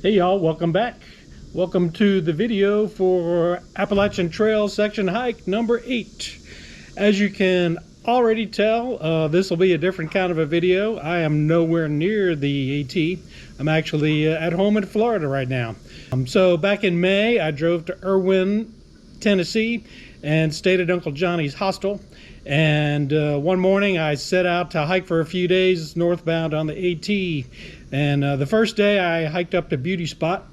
Hey y'all, welcome back. Welcome to the video for Appalachian Trail section hike number 8. As you can already tell, this will be a different kind of a video. I am nowhere near the AT. I'm actually at home in Florida right now. So back in May, I drove to Irwin, Tennessee, and stayed at Uncle Johnny's hostel. And one morning I set out to hike for a few days northbound on the AT. And the first day I hiked up to Beauty Spot.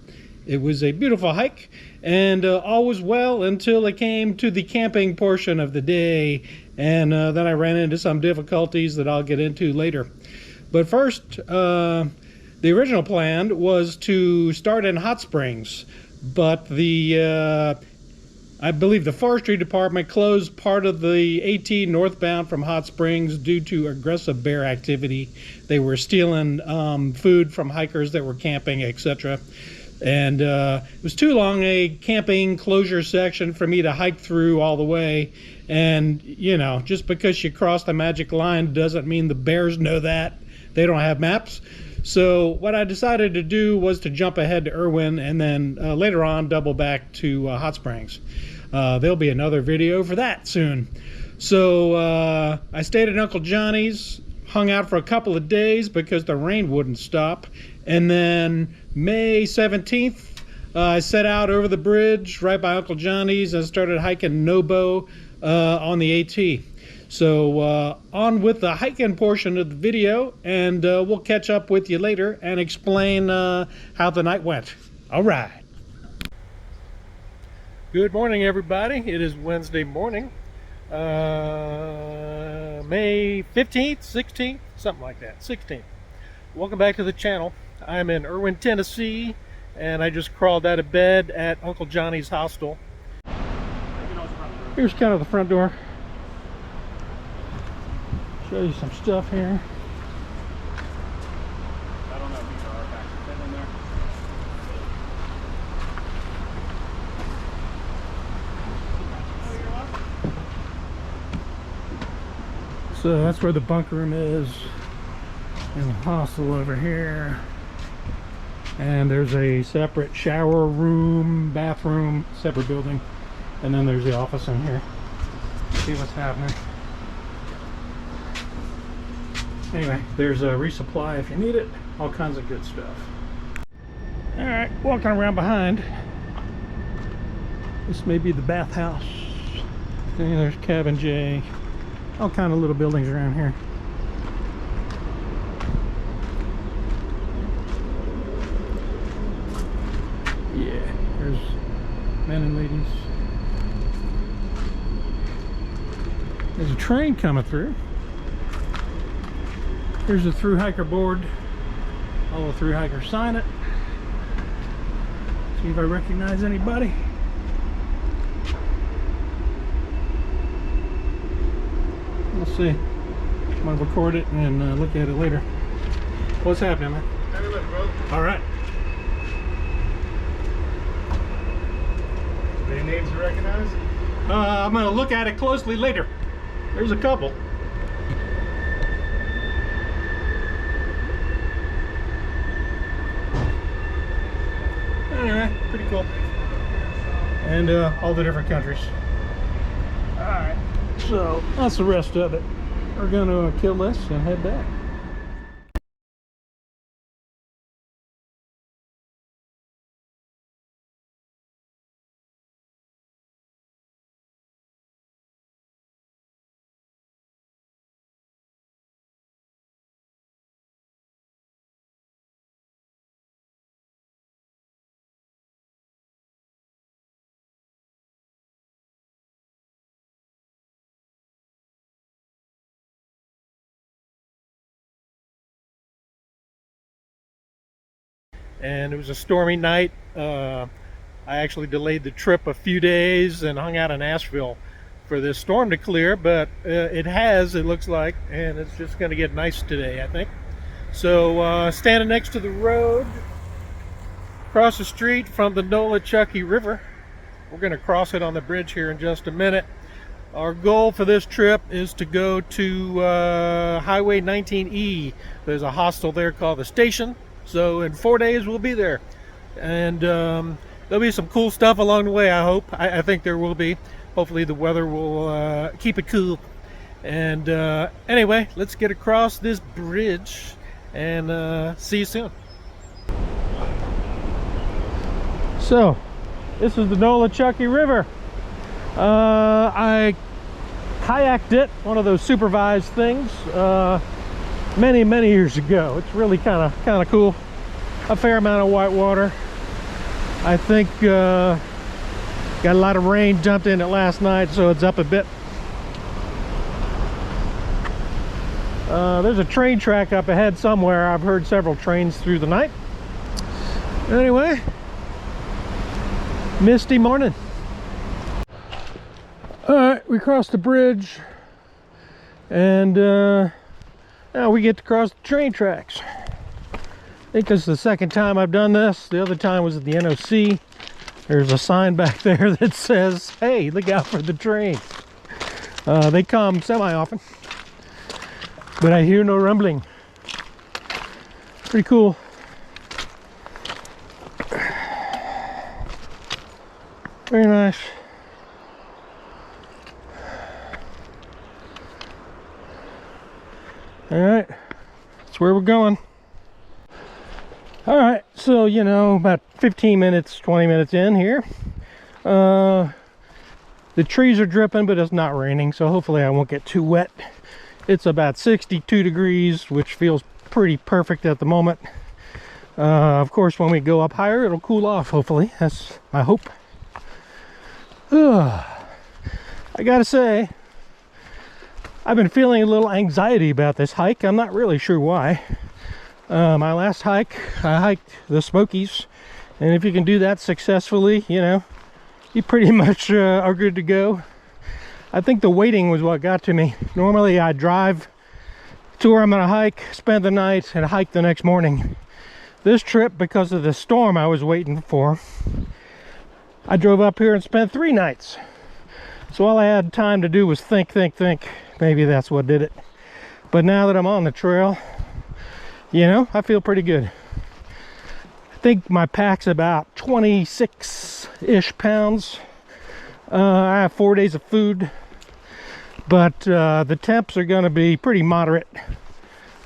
It was a beautiful hike, and all was well until it came to the camping portion of the day. And then I ran into some difficulties that I'll get into later. But first, the original plan was to start in Hot Springs, but I believe the forestry department closed part of the AT northbound from Hot Springs due to aggressive bear activity. They were stealing food from hikers that were camping, etc. And it was too long a camping closure section for me to hike through all the way. And, you know, just because you cross the magic line doesn't mean the bears know that. They don't have maps. So what I decided to do was to jump ahead to Irwin and then later on double back to Hot Springs. There'll be another video for that soon. So I stayed at Uncle Johnny's, hung out for a couple of days because the rain wouldn't stop. And then May 17th, I set out over the bridge right by Uncle Johnny's and started hiking Nobo on the AT. So on with the hiking portion of the video, and we'll catch up with you later and explain how the night went. All right. Good morning, everybody. It is Wednesday morning, May 15th, 16th, something like that, 16th. Welcome back to the channel. I'm in Irwin, Tennessee, and I just crawled out of bed at Uncle Johnny's hostel. Here's kind of the front door. Show you some stuff here. I don't know if these are back in there. So that's where the bunk room is, and the hostel over here. And there's a separate shower room, bathroom, separate building. And then there's the office in here. See what's happening. Anyway, there's a resupply if you need it. All kinds of good stuff. Alright, walking around behind. This may be the bathhouse. Okay, there's Cabin J. All kind of little buildings around here. Yeah, there's men and ladies. There's a train coming through. Here's a through hiker board. All the through hikers sign it. See if I recognize anybody. We'll see. I'm gonna record it and look at it later. What's happening, man? Hey, look, bro. All right. Any names you recognize? I'm gonna look at it closely later. There's a couple. Anyway, pretty cool. And all the different countries. Alright, so that's the rest of it. We're gonna kill this and head back. And it was a stormy night. I actually delayed the trip a few days and hung out in Asheville for this storm to clear, but it looks like, and it's just going to get nice today, I think. So standing next to the road, across the street from the Nolichucky River. We're going to cross it on the bridge here in just a minute. Our goal for this trip is to go to Highway 19E. There's a hostel there called The Station. So in 4 days we'll be there. And there'll be some cool stuff along the way, I hope. I think there will be. Hopefully the weather will keep it cool. And anyway, let's get across this bridge and see you soon. So, this is the Nolichucky River. I kayaked it, one of those supervised things, many years ago. It's really kind of cool. A fair amount of white water. I think got a lot of rain dumped in it last night, so it's up a bit. There's a train track up ahead somewhere. I've heard several trains through the night. Anyway, misty morning. All right, we crossed the bridge, and now we get to cross the train tracks. I think this is the second time I've done this. The other time was at the NOC. There's a sign back there that says, hey, look out for the trains. They come semi-often, but I hear no rumbling. Pretty cool. Very nice. All right, that's where we're going. All right, so you know, about 15 minutes, 20 minutes in here. The trees are dripping, but it's not raining, so hopefully I won't get too wet. It's about 62 degrees, which feels pretty perfect at the moment. Of course, when we go up higher, it'll cool off, hopefully. That's my hope. I gotta say, I've been feeling a little anxiety about this hike. I'm not really sure why. My last hike, I hiked the Smokies, and if you can do that successfully, you know, you pretty much are good to go. I think the waiting was what got to me. Normally I drive to where I'm gonna hike, spend the night, and hike the next morning. This trip, because of the storm I was waiting for, I drove up here and spent 3 nights. So all I had time to do was think. Maybe that's what did it. But now that I'm on the trail, you know, I feel pretty good. I think my pack's about 26-ish pounds. I have 4 days of food, but the temps are going to be pretty moderate.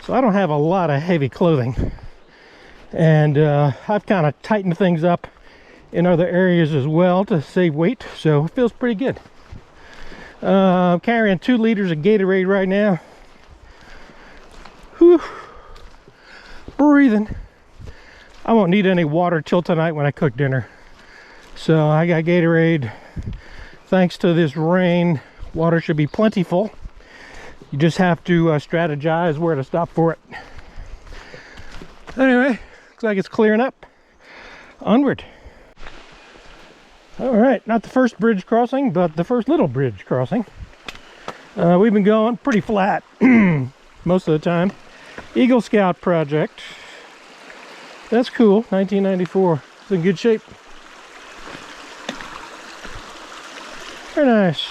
So I don't have a lot of heavy clothing. And I've kind of tightened things up in other areas as well to save weight. So it feels pretty good. I'm carrying 2 liters of Gatorade right now. Whew. Breathing. I won't need any water till tonight when I cook dinner. So I got Gatorade. Thanks to this rain, water should be plentiful. You just have to strategize where to stop for it. Anyway, looks like it's clearing up. Onward. All right, not the first bridge crossing, but the first little bridge crossing. We've been going pretty flat most of the time. Eagle Scout project. That's cool. 1994. It's in good shape. Very nice.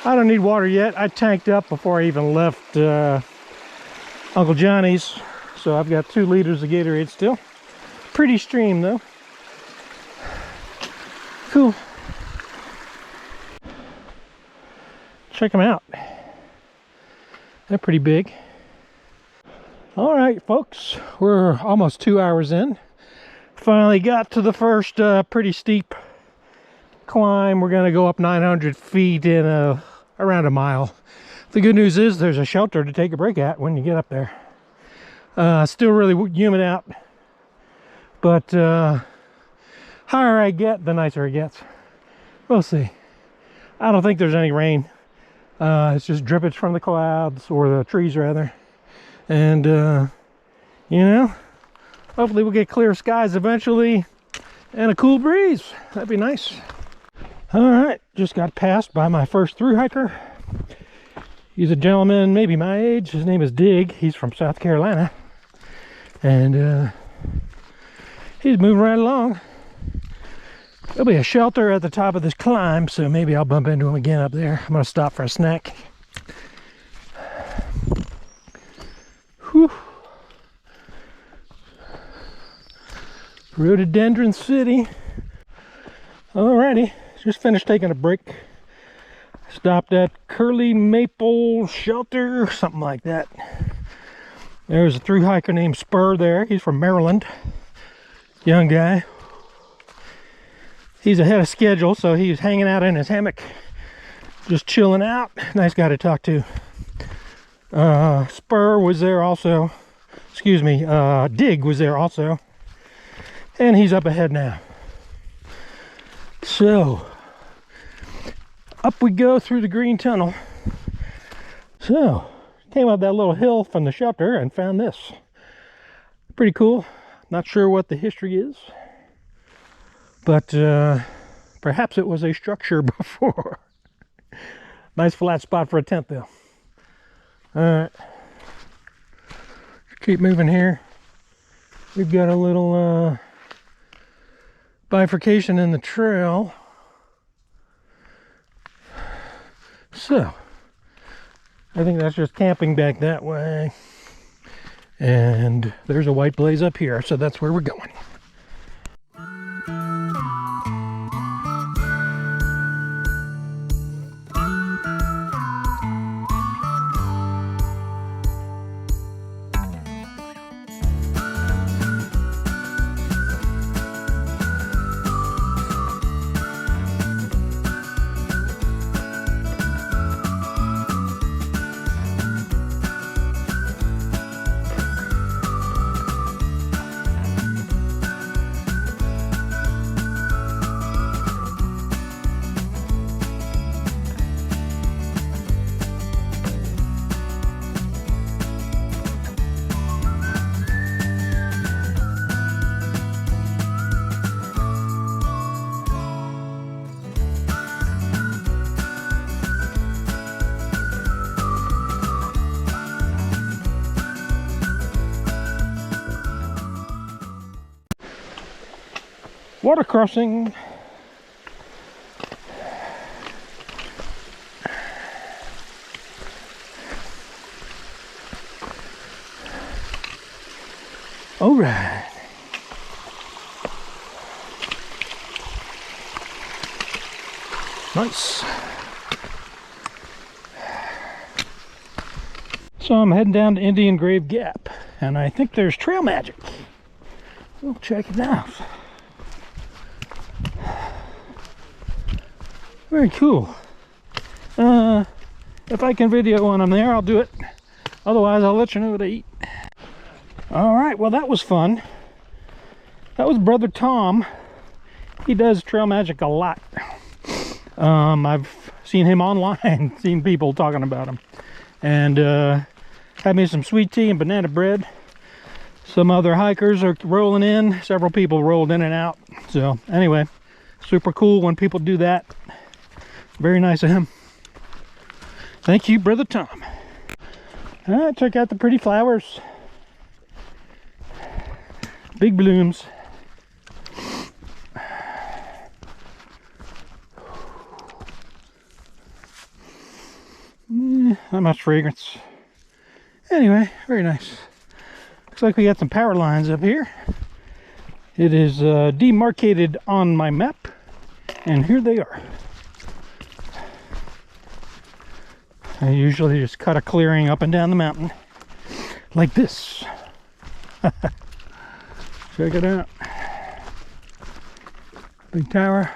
I don't need water yet. I tanked up before I even left Uncle Johnny's. So I've got 2 liters of Gatorade still. Pretty stream though. Cool. Check them out. They're pretty big. All right, folks, we're almost 2 hours in. Finally got to the first pretty steep climb. We're gonna go up 900 feet in around a mile. The good news is there's a shelter to take a break at when you get up there. Still really humid out, but higher I get, the nicer it gets. We'll see. I don't think there's any rain. It's just drippage from the clouds, or the trees rather. And you know, hopefully we'll get clear skies eventually and a cool breeze. That'd be nice. All right, just got passed by my first through hiker. He's a gentleman maybe my age. His name is Dig. He's from South Carolina, and he's moving right along. There'll be a shelter at the top of this climb, so maybe I'll bump into him again up there. I'm gonna stop for a snack. Whew. Rhododendron City. Alrighty, just finished taking a break. Stopped at Curly Maple Shelter, something like that. There's a thru hiker named Spur there. He's from Maryland. Young guy. He's ahead of schedule, so he's hanging out in his hammock, just chilling out. Nice guy to talk to. Spur was there also. Excuse me, Dig was there also. And he's up ahead now. So, up we go through the green tunnel. So, came up that little hill from the shelter and found this. Pretty cool. Not sure what the history is, but perhaps it was a structure before. Nice flat spot for a tent though. Alright, keep moving here. We've got a little bifurcation in the trail. So, I think that's just camping back that way. And there's a white blaze up here, so that's where we're going. Water crossing. All right. Nice. So I'm heading down to Indian Grave Gap, and I think there's trail magic. We'll check it out. Very cool. If I can video when I'm there, I'll do it. Otherwise, I'll let you know what I eat. All right, well, that was fun. That was Brother Tom. He does trail magic a lot. I've seen him online, seen people talking about him. And had me some sweet tea and banana bread. Some other hikers are rolling in. Several people rolled in and out. So anyway, super cool when people do that. Very nice of him. Thank you, Brother Tom. All right, check out the pretty flowers. Big blooms. Not much fragrance. Anyway, very nice. Looks like we got some power lines up here. It is demarcated on my map, and here they are. I usually just cut a clearing up and down the mountain like this. Check it out. Big tower.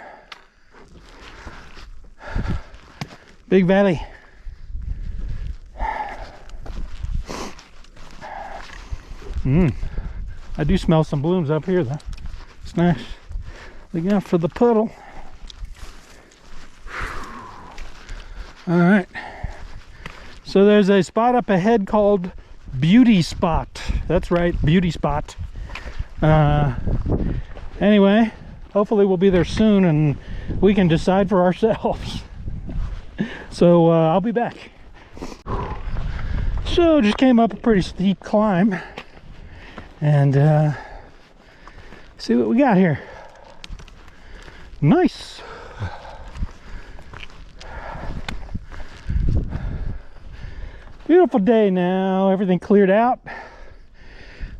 Big valley. I do smell some blooms up here though. It's nice. Looking out for the puddle. All right. So there's a spot up ahead called Beauty Spot. That's right, Beauty Spot. Anyway, hopefully we'll be there soon and we can decide for ourselves. So I'll be back. So just came up a pretty steep climb and see what we got here. Nice. Beautiful day now, everything cleared out.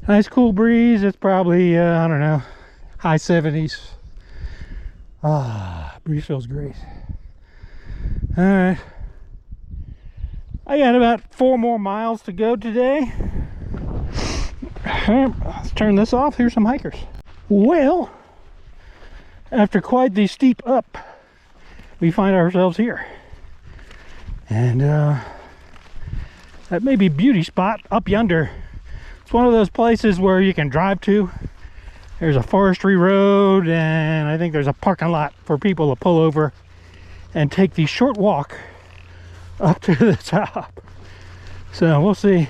Nice cool breeze. It's probably, I don't know, high 70s. Ah, breeze feels great. All right, I got about 4 more miles to go today. Let's turn this off. Here's some hikers. Well, after quite the steep up, we find ourselves here, and that may be beauty spot up yonder. It's one of those places where you can drive to. There's a forestry road, and I think there's a parking lot for people to pull over and take the short walk up to the top. So we'll see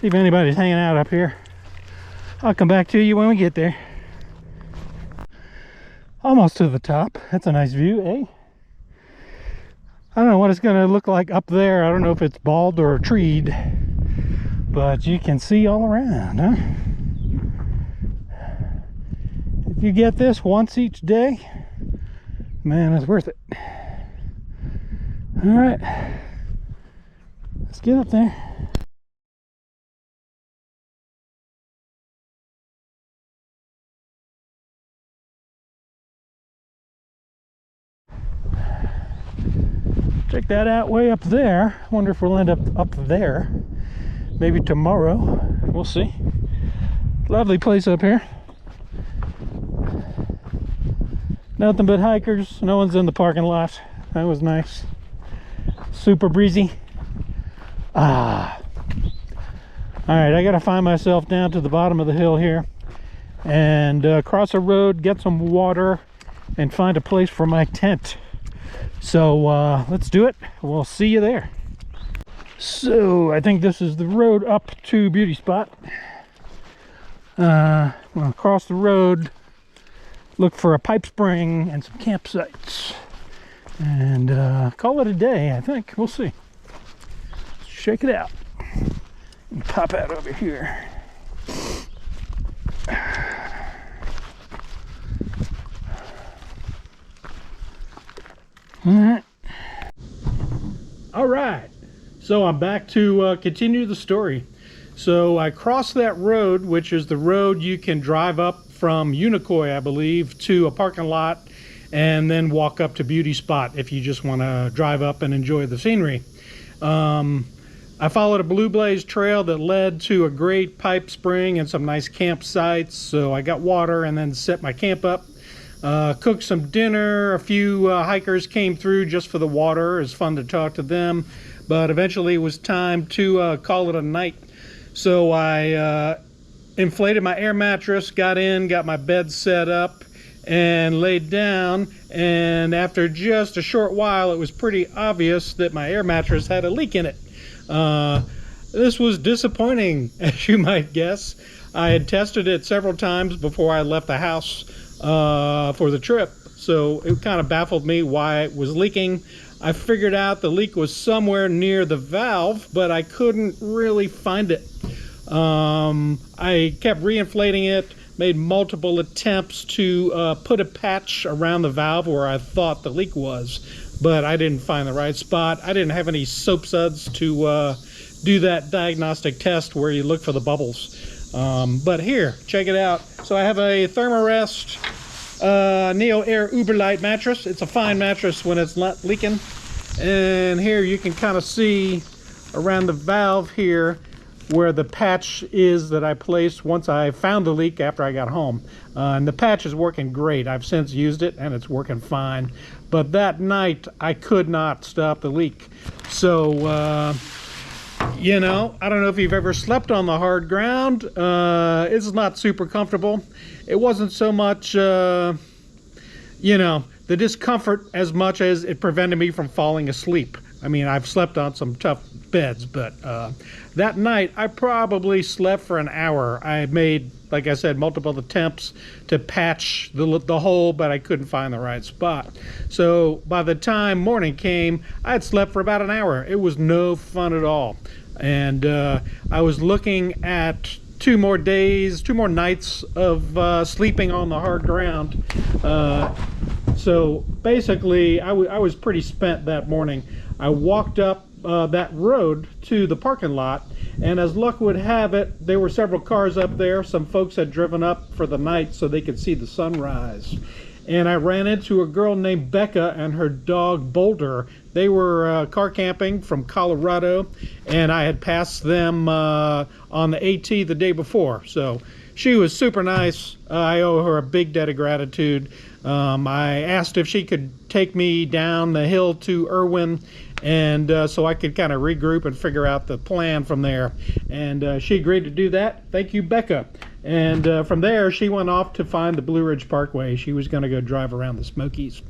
if anybody's hanging out up here. I'll come back to you when we get there. Almost to the top. That's a nice view, eh? I don't know what it's gonna look like up there. I don't know if it's bald or treed, but you can see all around, huh? If you get this once each day, man, it's worth it. All right, let's get up there. Check that out way up there. Wonder if we'll end up there. Maybe tomorrow. We'll see. Lovely place up here. Nothing but hikers. No one's in the parking lot. That was nice. Super breezy. Ah. Alright, I gotta find myself down to the bottom of the hill here and cross a road, get some water, and find a place for my tent. So let's do it. We'll see you there. So I think this is the road up to beauty spot. We'll cross the road, look for a pipe spring and some campsites, and call it a day. I think we'll see. Let's check it out. Pop out over here. All right, so I'm back to continue the story. So I crossed that road, which is the road you can drive up from Unicoi, I believe, to a parking lot and then walk up to beauty spot if you just want to drive up and enjoy the scenery. I followed a Blue Blaze trail that led to a great pipe spring and some nice campsites, so I got water and then set my camp up. Cooked some dinner. A few hikers came through just for the water. It was fun to talk to them, but eventually it was time to call it a night. So I inflated my air mattress, got my bed set up, and laid down, and after just a short while it was pretty obvious that my air mattress had a leak in it. This was disappointing, as you might guess. I had tested it several times before I left the house for the trip, so it kind of baffled me why it was leaking. I figured out the leak was somewhere near the valve, but I couldn't really find it. I kept reinflating it, made multiple attempts to put a patch around the valve where I thought the leak was, but I didn't find the right spot. I didn't have any soap suds to do that diagnostic test where you look for the bubbles. But here, check it out. So I have a Thermarest Neo Air Uberlight mattress. It's a fine mattress when it's not leaking. And here you can kind of see around the valve here where the patch is that I placed once I found the leak after I got home. And the patch is working great. I've since used it and it's working fine. But that night I could not stop the leak. So you know, I don't know if you've ever slept on the hard ground. It's not super comfortable. It wasn't so much, you know, the discomfort as much as it prevented me from falling asleep. I mean, I've slept on some tough beds, but that night I probably slept for an hour. I made, like I said, multiple attempts to patch the hole, but I couldn't find the right spot. So by the time morning came, I had slept for about an hour. It was no fun at all. And I was looking at 2 more days, 2 more nights of sleeping on the hard ground. So basically, I was pretty spent that morning. I walked up that road to the parking lot, And as luck would have it, there were several cars up there. Some folks had driven up for the night so they could see the sunrise. And I ran into a girl named Becca and her dog Boulder. They were car camping from Colorado, and I had passed them on the AT the day before. So she was super nice. I owe her a big debt of gratitude. I asked if she could take me down the hill to Irwin, and so I could kind of regroup and figure out the plan from there. And she agreed to do that. Thank you, Becca. And from there, she went off to find the Blue Ridge Parkway. She was going to go drive around the Smokies.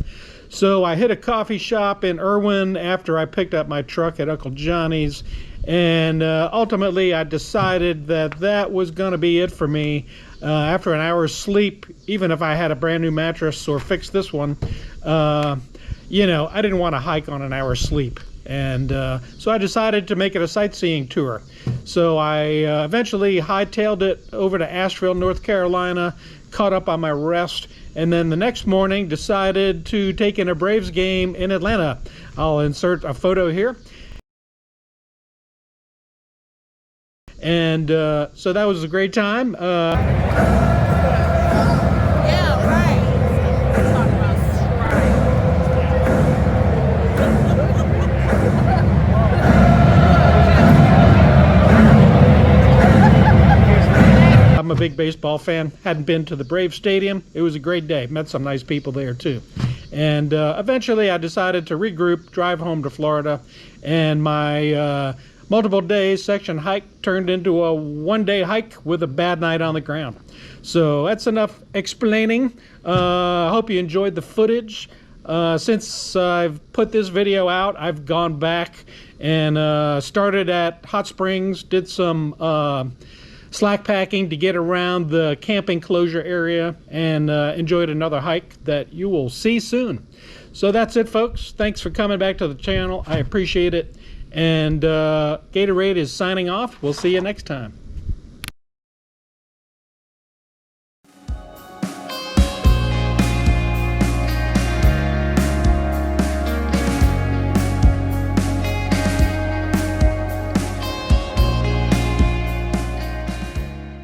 So I hit a coffee shop in Irwin after I picked up my truck at Uncle Johnny's. And ultimately, I decided that that was going to be it for me. After an hour's sleep, even if I had a brand new mattress or fixed this one, you know, I didn't want to hike on an hour's sleep. And so I decided to make it a sightseeing tour. So I eventually hightailed it over to Asheville, North Carolina, caught up on my rest, and then the next morning decided to take in a Braves game in Atlanta. I'll insert a photo here. And so that was a great time. Yeah, right. Let's talk about I'm a big baseball fan. Hadn't been to the Braves Stadium. It was a great day. Met some nice people there too. And eventually I decided to regroup, drive home to Florida, and my multiple day section hike turned into a one-day hike with a bad night on the ground. So that's enough explaining. I hope you enjoyed the footage. Since I've put this video out, I've gone back and started at Hot Springs, did some slack packing to get around the camp enclosure area, and enjoyed another hike that you will see soon. So that's it, folks. Thanks for coming back to the channel. I appreciate it. And Gatorade is signing off. We'll see you next time.